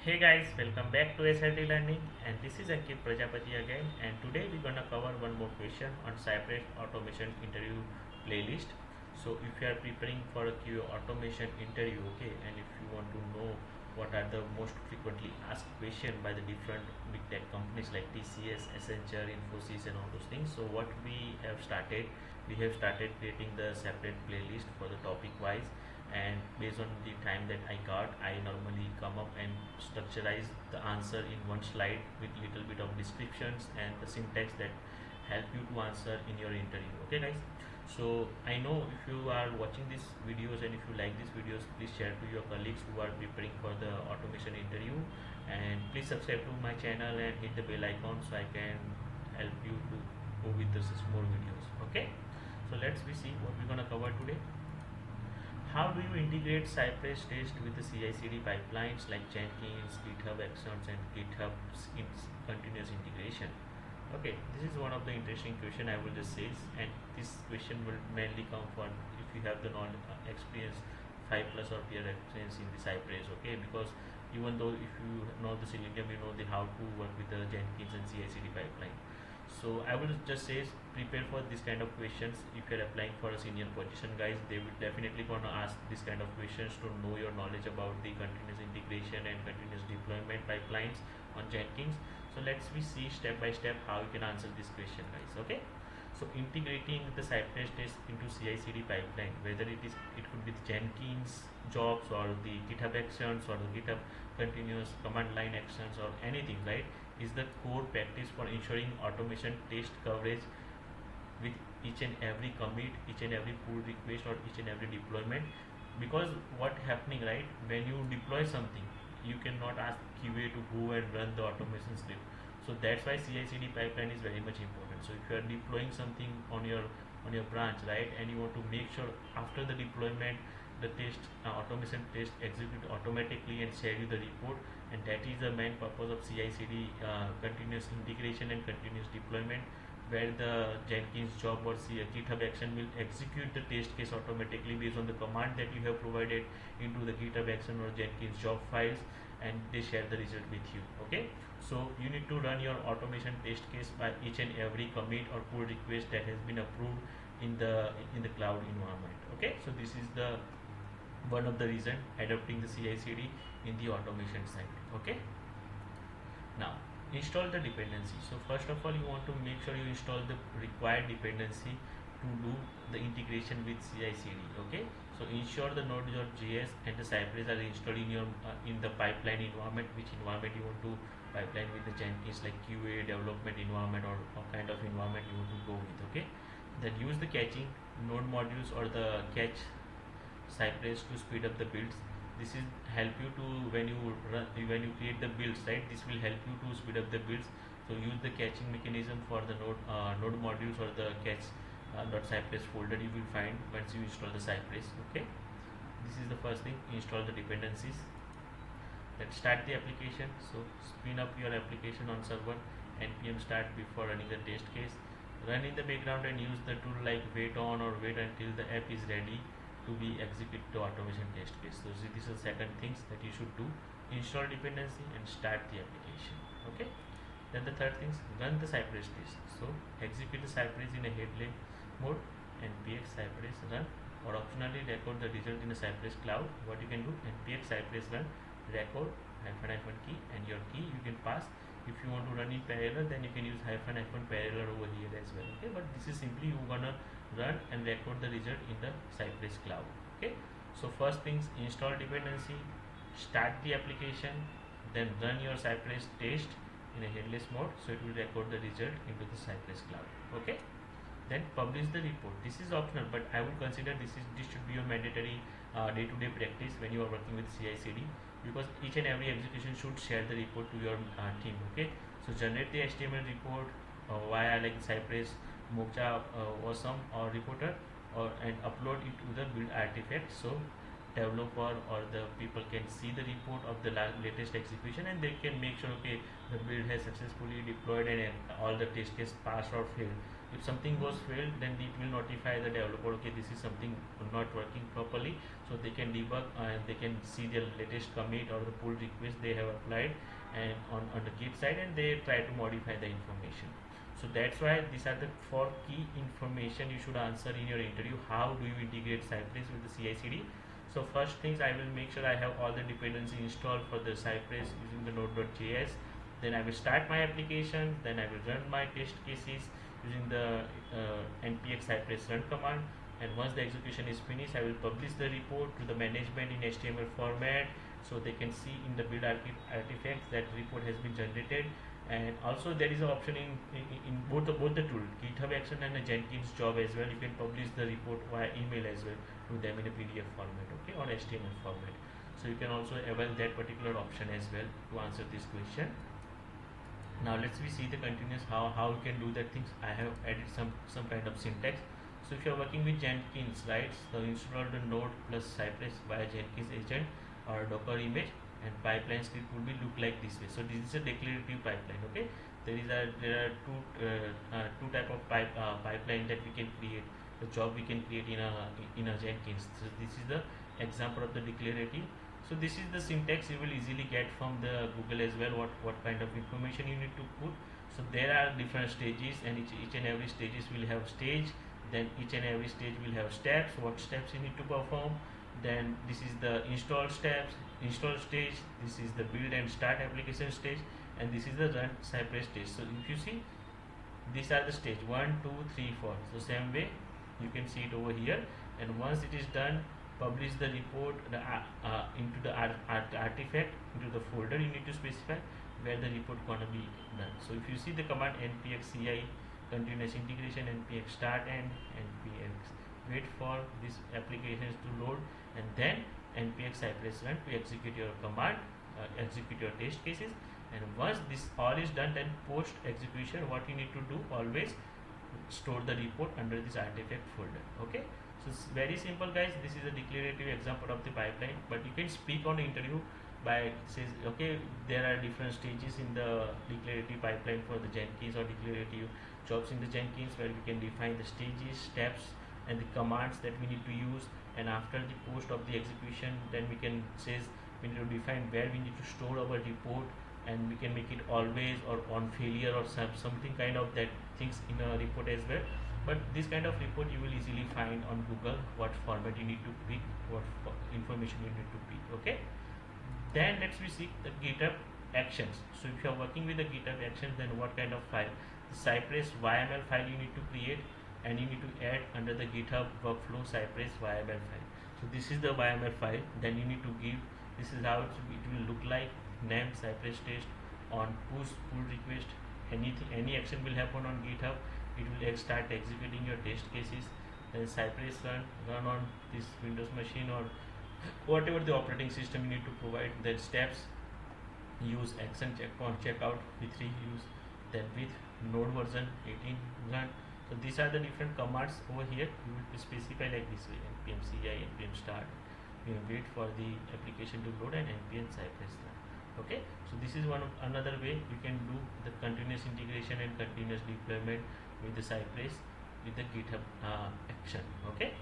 Hey guys, welcome back to SRT Learning, and this is Ankit Prajapati again, and today we're gonna cover one more question on Cypress automation interview playlist. So if you are preparing for a QA automation interview, okay, and if you want to know what are the most frequently asked question by the different big tech companies like TCS, Accenture, Infosys and all those things. So what we have started creating the separate playlist for the topic wise, and based on the time that I got, I normally come up and structurize the answer in one slide with little bit of descriptions and the syntax that help you to answer in your interview. Okay guys, so I know if you are watching these videos and if you like these videos, please share to your colleagues who are preparing for the automation interview, and please subscribe to my channel and hit the bell icon so I can help you to go with this more videos. Okay, so let's see what we're gonna cover today. How do you integrate Cypress test with the CI/CD pipelines like Jenkins, GitHub Actions, and GitHub continuous integration? Okay, this is one of the interesting question I will just say, and this question will mainly come for if you have the experience 5+ or peer experience in the Cypress. Okay, because even though if you know the Selenium, you know the how to work with the Jenkins and CI/CD pipeline. So I will just say prepare for this kind of questions. If you're applying for a senior position, guys, they will definitely gonna ask this kind of questions to know your knowledge about the continuous integration and continuous deployment pipelines on Jenkins. So let's see step by step how you can answer this question, guys. Okay, so integrating the Cypress test into CI/CD pipeline, whether it could be the Jenkins jobs or the GitHub Actions or the GitHub continuous command line actions or anything, right, is the core practice for ensuring automation test coverage with each and every commit, each and every pull request or each and every deployment. Because what happening, right, when you deploy something, you cannot ask QA to go and run the automation script. So that's why CI/CD pipeline is very much important. So if you are deploying something on your branch, right, and you want to make sure after the deployment the test automation test execute automatically and share you the report, and that is the main purpose of CI/CD continuous integration and continuous deployment, where the Jenkins job or GitHub action will execute the test case automatically based on the command that you have provided into the GitHub action or Jenkins job files, and they share the result with you. Okay, so you need to run your automation test case by each and every commit or pull request that has been approved in the cloud environment. Okay, so this is the one of the reason adopting the CI/CD in the automation side. Okay, now install the dependency. So first of all, you want to make sure you install the required dependency to do the integration with CI/CD. Okay, so ensure the Node.js and the Cypress are installed in your in the pipeline environment. Which environment you want to pipeline with the Jenkins, like QA development environment or kind of environment you want to go with. Okay, then use the caching node modules or the catch Cypress to speed up the builds. This is help you to when you create the builds, right, this will help you to speed up the builds. So use the caching mechanism for the node modules or the catch .cypress folder you will find once you install the Cypress. Okay, this is the first thing, install the dependencies. Let's start the application. So spin up your application on server, npm start before running the test case. Run in the background and use the tool like wait on or wait until the app is ready to be executed to automation test case. So this is the second things that you should do, install dependency and start the application. Okay, then the third things, run the Cypress test. So execute the Cypress in a headless mode, npx cypress run, or optionally record the result in the Cypress cloud. What you can do, npx cypress run record -- key, and your key you can pass. If you want to run in parallel, then you can use -- parallel over here as well. Okay, but this is simply you gonna run and record the result in the Cypress cloud. Okay, so first things, install dependency, start the application, then run your Cypress test in a headless mode, so it will record the result into the Cypress cloud. Okay, then publish the report. This is optional, but I would consider this should be your mandatory day-to-day practice when you are working with CI/CD, because each and every execution should share the report to your team. Okay, so generate the HTML report via like Cypress Mocha awesome or reporter, and upload it to the build artifact, so developer or the people can see the report of the latest execution, and they can make sure, okay, the build has successfully deployed and all the test case passed or failed If something goes failed, then it will notify the developer, okay, this is something not working properly, so they can debug and they can see the latest commit or the pull request they have applied and on the Git side, and they try to modify the information. So that's why these are the 4 key information you should answer in your interview. How do you integrate Cypress with the CI/CD? So first things, I will make sure I have all the dependency installed for the Cypress using the node.js. Then I will start my application, then I will run my test cases using the npx cypress run command, and once the execution is finished, I will publish the report to the management in HTML format, so they can see in the build artifacts that report has been generated. And also there is an option in both the tool, GitHub Action and the Jenkins job as well. You can publish the report via email as well to them in a PDF format, okay, or HTML format. So you can also avail that particular option as well to answer this question. Now let's see the continuous how you can do that things. I have added some kind of syntax. So if you are working with Jenkins, right, so install the node plus Cypress via Jenkins agent or Docker image, and pipeline script will be look like this way. So this is a declarative pipeline, okay. There are two type of pipeline that we can create. The job we can create in a Jenkins. So this is the example of the declarative. So this is the syntax you will easily get from the Google as well, what kind of information you need to put. So there are different stages, and each and every stages will have stage, then each and every stage will have steps, what steps you need to perform. Then this is the install steps, install stage, this is the build and start application stage, and this is the run Cypress stage. So if you see, these are the stage 1, 2, 3, 4. So same way you can see it over here, and once it is done, publish the report into the artifact, into the folder you need to specify where the report gonna be done. So if you see the command npx CI continuous integration, npx start and npx wait for these applications to load, and then npx cypress run to execute your command, execute your test cases. And once this all is done, then post execution what you need to do, always store the report under this artifact folder, okay. So it's very simple guys. This is a declarative example of the pipeline, but you can speak on the interview by says, okay, there are different stages in the declarative pipeline for the Jenkins, or declarative jobs in the Jenkins, where we can define the stages, steps and the commands that we need to use. And after the post of the execution, then we can says we need to define where we need to store our report, and we can make it always or on failure or something kind of that things in a report as well. But this kind of report you will easily find on Google, what format you need to pick, what information you need to pick, okay. Then let's see the GitHub Actions. So if you are working with the GitHub Actions, then what kind of file? The Cypress YML file you need to create, and you need to add under the GitHub workflow Cypress YML file. So this is the YML file. Then you need to give, this is how it will look like, name Cypress test, on push pull request, any action will happen on GitHub, it will start executing your test cases. Then Cypress run on this Windows machine or whatever the operating system you need to provide. Then steps, use action checkpoint checkout with reuse, then with node version 18 run. So these are the different commands over here. You will specify like this way: npm CI, npm start, you wait for the application to load, and npm Cypress run. Okay, so this is another way you can do the continuous integration and continuous deployment with the Cypress with the GitHub action. Okay,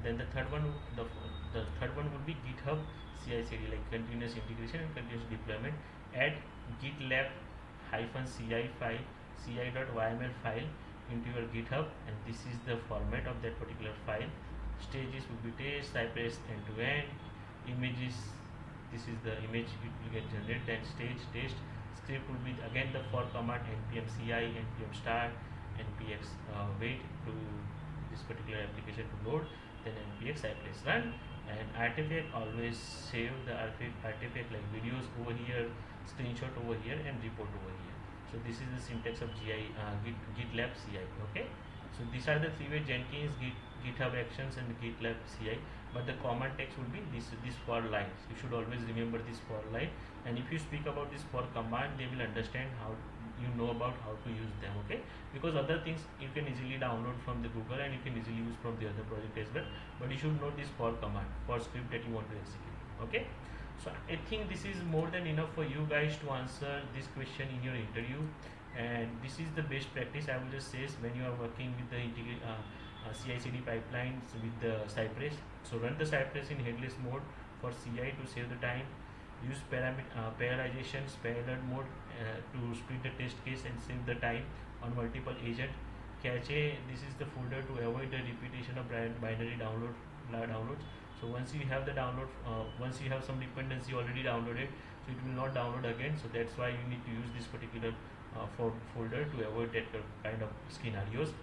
then the third one would be GitHub CI/CD, like continuous integration and continuous deployment. Add GitLab CI file, ci.yml file into your GitHub, and this is the format of that particular file. Stages will be test, Cypress end to end, images, this is the image it will get generated, then stage test. Script will be again the for command npm CI, npm start, npx wait to this particular application to load, then npx Cypress run. And artifact, always save the artifact like videos over here, screenshot over here, and report over here. So this is the syntax of GitLab CI. Okay, so these are the three way: Jenkins, GitHub Actions, and GitLab CI. But the common text will be this for lines. You should always remember this for line, and if you speak about this for command, they will understand how you know about how to use them. Okay, because other things you can easily download from the Google, and you can easily use from the other project as well, but you should know this for command, for script that you want to execute. Okay, so I think this is more than enough for you guys to answer this question in your interview. and this is the best practice I will just say when you are working with the CI/CD pipelines with the Cypress. So run the Cypress in headless mode for CI to save the time. Use parallelizations, parallel mode to split the test case and save the time on multiple agent. Cache, this is the folder to avoid the repetition of binary downloads. So once you have the download, once you have some dependency already downloaded, so it will not download again. So that's why you need to use this particular folder to avoid that kind of scenarios.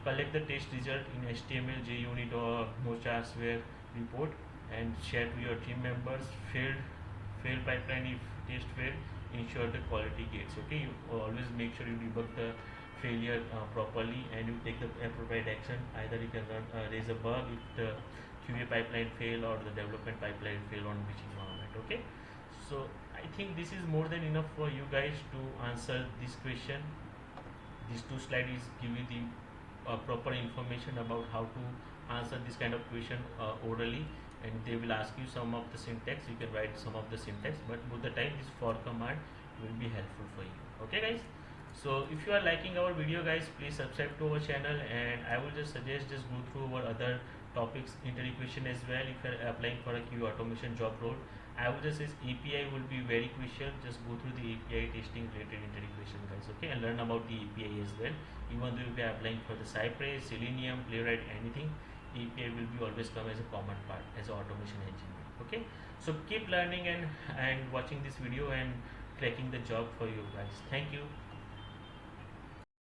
Collect the test result in HTML, JUnit or Mochasware report and share to your team members. Fail pipeline if test fail, ensure the quality gates. Okay, you always make sure you debug the failure properly and you take the appropriate action. Either you can raise a bug if the QA pipeline fail or the development pipeline fail on which environment. Okay, so I think this is more than enough for you guys to answer this question. These two slides give you the proper information about how to answer this kind of question orally, and they will ask you some of the syntax. You can write some of the syntax, but both the time this for command will be helpful for you. Okay guys, so if you are liking our video guys, please subscribe to our channel, and I will just suggest just go through our other topics interview question as well. If you are applying for a QA automation job role, I would just say API will be very crucial. Just go through the API testing related interview question guys, okay, and learn about the API as well. Even though you are applying for the Cypress, Selenium, Playwright, anything, API will be always come as a common part as an automation engineer. Okay, so keep learning and watching this video and cracking the job for you guys. Thank you.